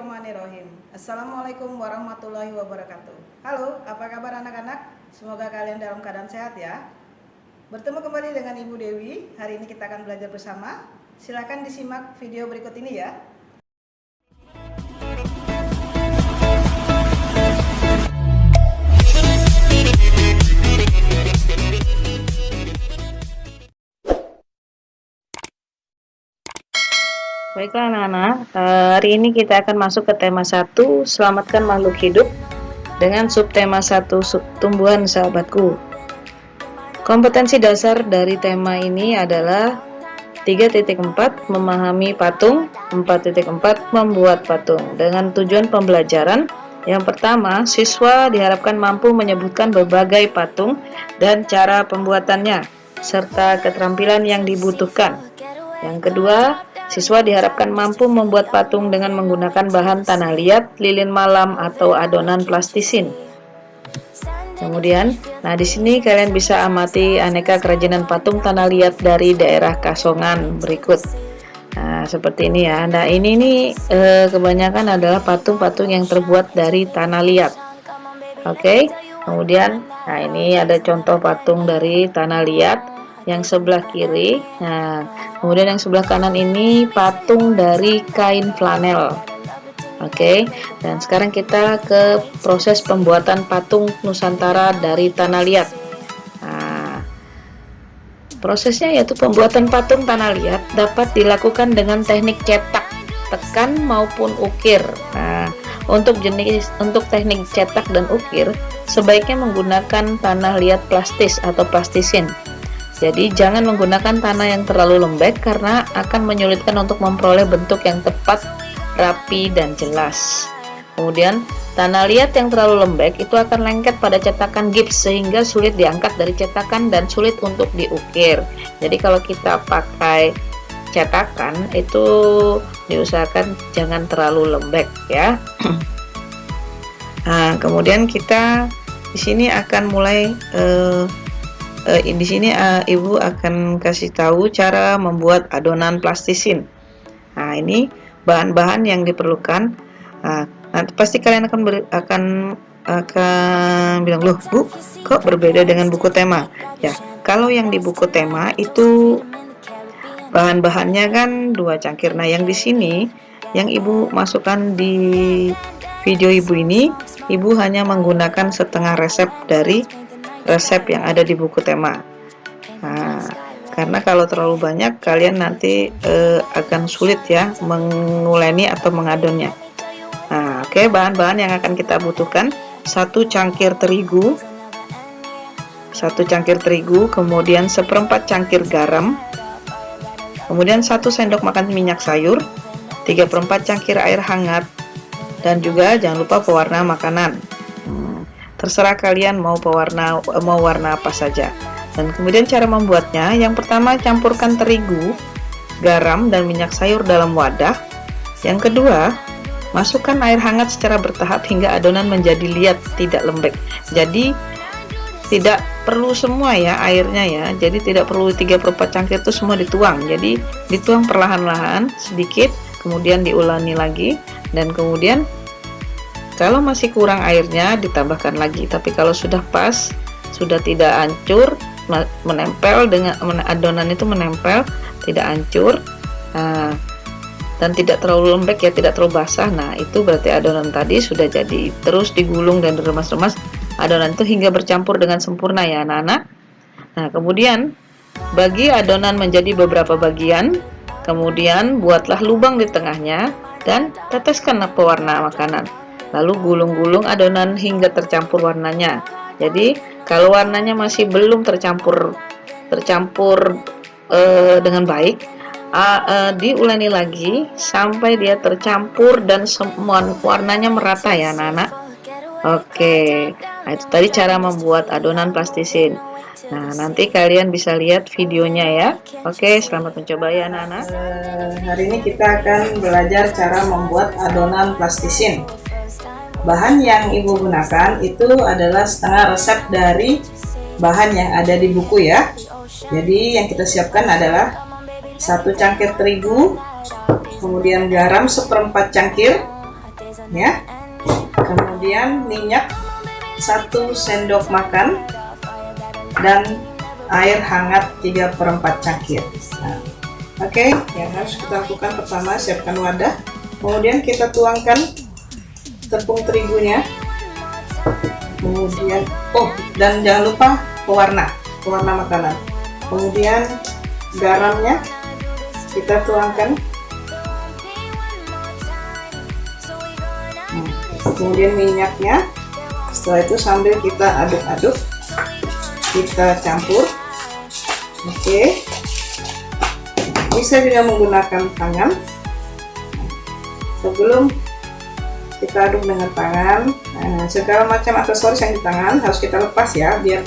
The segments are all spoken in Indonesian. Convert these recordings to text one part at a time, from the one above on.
Bismillahirrahmanirrahim. Assalamualaikum warahmatullahi wabarakatuh. Halo, apa kabar anak-anak? Semoga kalian dalam keadaan sehat ya. Bertemu kembali dengan Ibu Dewi. Hari ini kita akan belajar bersama. Silakan disimak video berikut ini ya. Baiklah anak-anak, hari ini kita akan masuk ke tema 1, selamatkan makhluk hidup, dengan subtema 1, tumbuhan sahabatku. Kompetensi dasar dari tema ini adalah 3.4 memahami patung, 4.4 membuat patung. Dengan tujuan pembelajaran, yang pertama, siswa diharapkan mampu menyebutkan berbagai patung dan cara pembuatannya, serta keterampilan yang dibutuhkan. Yang kedua, siswa diharapkan mampu membuat patung dengan menggunakan bahan tanah liat, lilin malam, atau adonan plastisin. Kemudian, di sini kalian bisa amati aneka kerajinan patung tanah liat dari daerah Kasongan berikut. Seperti ini ya. Nah, ini nih kebanyakan adalah patung-patung yang terbuat dari tanah liat. Oke. Kemudian, ini ada contoh patung dari tanah liat yang sebelah kiri. Kemudian yang sebelah kanan ini patung dari kain flanel. Oke, dan sekarang kita ke proses pembuatan patung Nusantara dari tanah liat. Prosesnya yaitu pembuatan patung tanah liat dapat dilakukan dengan teknik cetak, tekan maupun ukir. Untuk teknik cetak dan ukir sebaiknya menggunakan tanah liat plastis atau plastisin. Jadi jangan menggunakan tanah yang terlalu lembek karena akan menyulitkan untuk memperoleh bentuk yang tepat, rapi, dan jelas. Kemudian tanah liat yang terlalu lembek itu akan lengket pada cetakan gips sehingga sulit diangkat dari cetakan dan sulit untuk diukir. Jadi kalau kita pakai cetakan itu diusahakan jangan terlalu lembek ya. Kemudian kita di sini akan mulai di sini Ibu akan kasih tahu cara membuat adonan plastisin. Ini bahan-bahan yang diperlukan. Nanti pasti kalian akan bilang, loh Bu, kok berbeda dengan buku tema? Ya, kalau yang di buku tema itu bahan-bahannya kan 2 cangkir. Nah, yang di sini yang Ibu masukkan di video Ibu ini, Ibu hanya menggunakan setengah resep dari resep yang ada di buku tema. Karena kalau terlalu banyak kalian nanti akan sulit ya menguleni atau mengadonnya. Oke, bahan-bahan yang akan kita butuhkan: 1 cangkir terigu, kemudian 1/4 cangkir garam, kemudian 1 sendok makan minyak sayur, 3/4 cangkir air hangat, dan juga jangan lupa pewarna makanan. Terserah kalian mau warna apa saja. Dan kemudian cara membuatnya, yang pertama campurkan terigu, garam, dan minyak sayur dalam wadah. Yang kedua, masukkan air hangat secara bertahap hingga adonan menjadi liat, tidak lembek. Jadi tidak perlu semua ya airnya ya. Jadi tidak perlu 3/4 cangkir itu semua dituang. Jadi dituang perlahan-lahan sedikit, kemudian diulangi lagi, dan kemudian kalau masih kurang airnya ditambahkan lagi. Tapi kalau sudah pas, sudah tidak hancur, menempel dengan adonan itu menempel, tidak hancur, dan tidak terlalu lembek ya, tidak terlalu basah. Nah, itu berarti adonan tadi sudah jadi. Terus digulung dan diremas-remas adonan itu hingga bercampur dengan sempurna ya anak-anak. Nah, kemudian bagi adonan menjadi beberapa bagian, kemudian buatlah lubang di tengahnya dan teteskanlah pewarna makanan. Lalu gulung-gulung adonan hingga tercampur warnanya. Jadi kalau warnanya masih belum tercampur dengan baik, diuleni lagi sampai dia tercampur dan semua warnanya merata ya anak-anak. Oke, itu tadi cara membuat adonan plastisin. Nah, nanti kalian bisa lihat videonya ya. Oke, selamat mencoba ya anak-anak. Hari ini kita akan belajar cara membuat adonan plastisin. Bahan yang Ibu gunakan itu adalah setengah resep dari bahan yang ada di buku ya. Jadi yang kita siapkan adalah 1 cangkir terigu, kemudian garam 1/4 cangkir, ya. Kemudian minyak 1 sendok makan dan air hangat 3/4 cangkir. Nah, oke, yang harus kita lakukan pertama siapkan wadah, kemudian kita tuangkan tepung terigunya, kemudian dan jangan lupa pewarna makanan, kemudian garamnya kita tuangkan, kemudian minyaknya. Setelah itu sambil kita aduk-aduk, kita campur. Oke, bisa juga menggunakan tangan. Sebelum kita aduk dengan tangan, segala macam aksesoris yang di tangan harus kita lepas ya, biar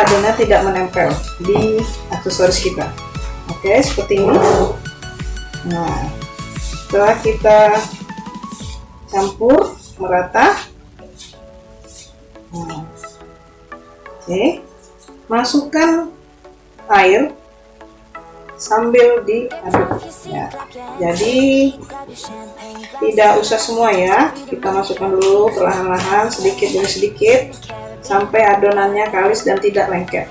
adonan tidak menempel di aksesoris kita. Oke, seperti ini. Nah, setelah kita campur merata, oke, masukkan air sambil diaduk ya. Jadi tidak usah semua ya, kita masukkan dulu perlahan-lahan, sedikit demi sedikit sampai adonannya kalis dan tidak lengket.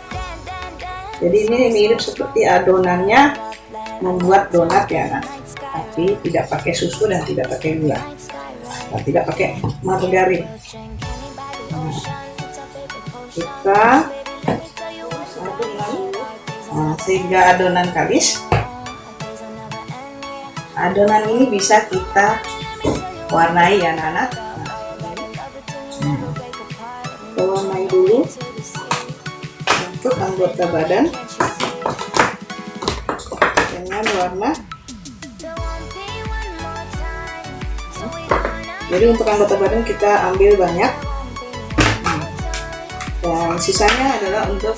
Jadi ini mirip seperti adonannya membuat donat ya, tapi tidak pakai susu dan tidak pakai gula, dan tidak pakai margarin. Kita sehingga adonan kalis. Adonan ini bisa kita warnai ya anak-anak. Kita warnai dulu untuk anggota badan dengan warna. Jadi untuk anggota badan kita ambil banyak, dan sisanya adalah untuk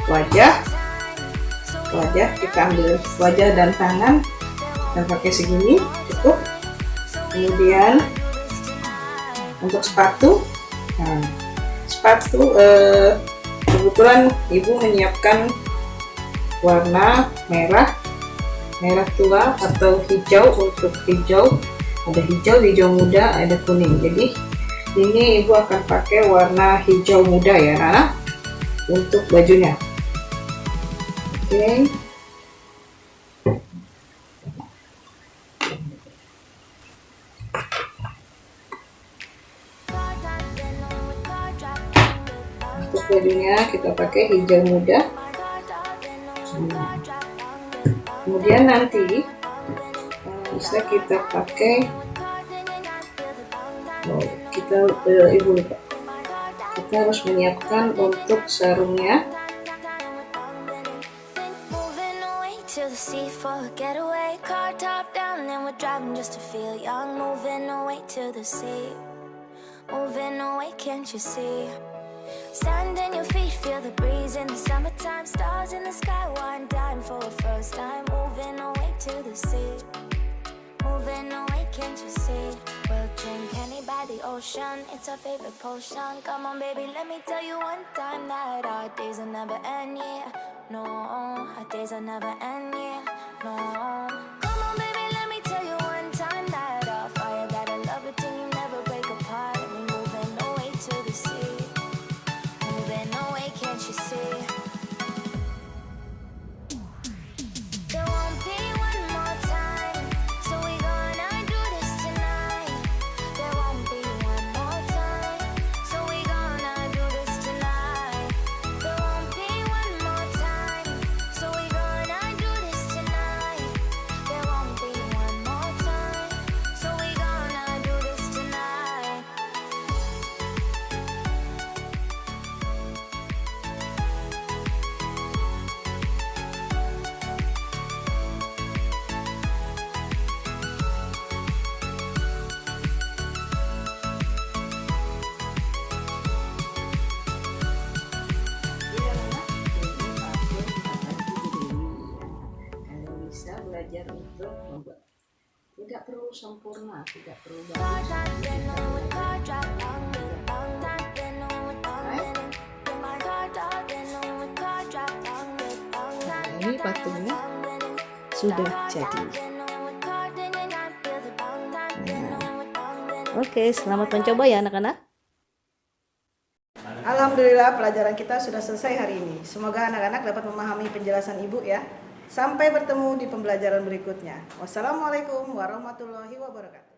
wajah kita ambil wajah dan tangan dan pakai segini cukup. Kemudian untuk sepatu, kebetulan ibu menyiapkan warna merah tua atau hijau. Untuk hijau ada hijau muda, ada kuning. Jadi ini ibu akan pakai warna hijau muda ya Nana untuk bajunya. Oke. Untuk bajunya kita pakai hijau muda. Kemudian nanti bisa kita pakai, ibu lupa, kita harus menyiapkan untuk sarungnya. To the sea for a getaway, car top down and we're driving just to feel young. Moving away to the sea, moving away, can't you see? Sand in your feet, feel the breeze in the summertime. Stars in the sky, one dime for a first time. Moving away to the sea, moving away, can't you see? We'll drink honey by the ocean, it's our favorite potion. Come on baby, let me tell you one time that our days will never end, yeah. No, our days will never end, yeah. No, come on baby, let me tell you one time that our fire, that I love it till you never break apart. And we moving away to the sea, moving away, can't you see? There won't be one more time, so we gonna do this tonight. There won't be one more time, so we gonna do this tonight. There won't be one more time, so we gonna do this tonight. There won't be one more time, so we gonna do this tonight. Kalian bisa belajar untuk membuat, tidak perlu sempurna, tidak perlu bagus. Ini patungnya sudah jadi. Oke, selamat mencoba ya anak-anak. Alhamdulillah pelajaran kita sudah selesai hari ini. Semoga anak-anak dapat memahami penjelasan Ibu ya. Sampai bertemu di pembelajaran berikutnya. Wassalamualaikum warahmatullahi wabarakatuh.